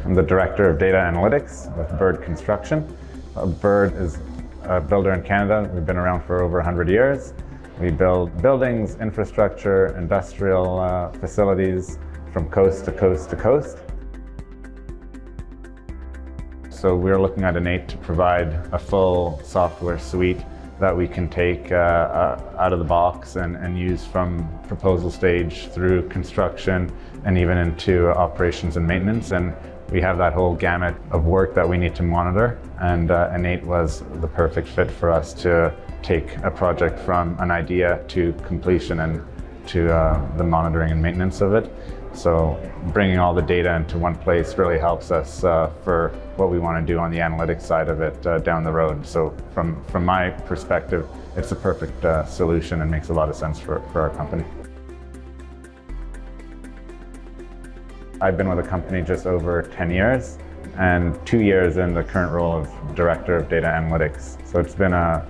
I'm the Director of Data Analytics with Bird Construction. Bird is a builder in Canada. We've been around for over 100 years. We build buildings, infrastructure, industrial facilities from coast to coast to coast. So we're looking at InEight to provide a full software suite that we can take out of the box and use from proposal stage through construction and even into operations and maintenance. And we have that whole gamut of work that we need to monitor. And InEight was the perfect fit for us to take a project from an idea to completion and to the monitoring and maintenance of it. So bringing all the data into one place really helps us for what we want to do on the analytics side of it down the road. So from my perspective, it's a perfect solution and makes a lot of sense for our company. I've been with the company just over 10 years and 2 years in the current role of Director of Data Analytics. So it's been a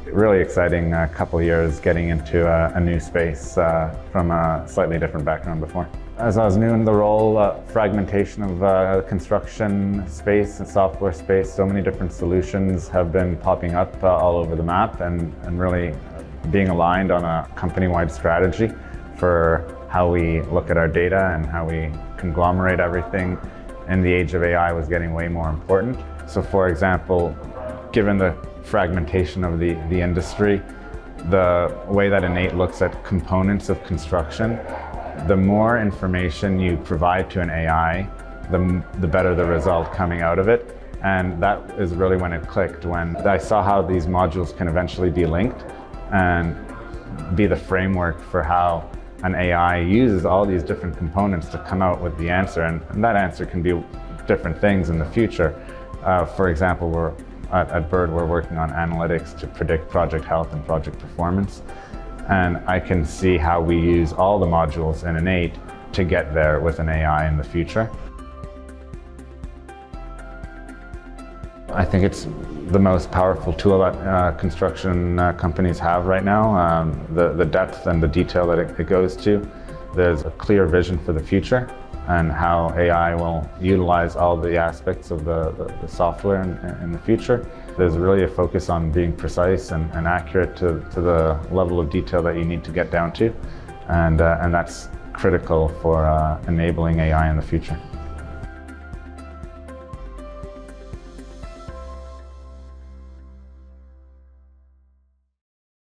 really exciting couple of years getting into a new space from a slightly different background before. As I was new in the role, fragmentation of construction space and software space, so many different solutions have been popping up all over the map and really being aligned on a company-wide strategy for how we look at our data and how we conglomerate everything in the age of AI was getting way more important. So for example, given the fragmentation of the industry, the way that InEight looks at components of construction, the more information you provide to an AI, the better the result coming out of it. And that is really when it clicked, when I saw how these modules can eventually be linked and be the framework for how an AI uses all these different components to come out with the answer. And that answer can be different things in the future. For example, at Bird, we're working on analytics to predict project health and project performance. And I can see how we use all the modules in InEight to get there with an AI in the future. I think it's the most powerful tool that construction companies have right now. The depth and the detail that it goes to. There's a clear vision for the future and how AI will utilize all the aspects of the software in the future. There's really a focus on being precise and accurate to the level of detail that you need to get down to. And that's critical for enabling AI in the future.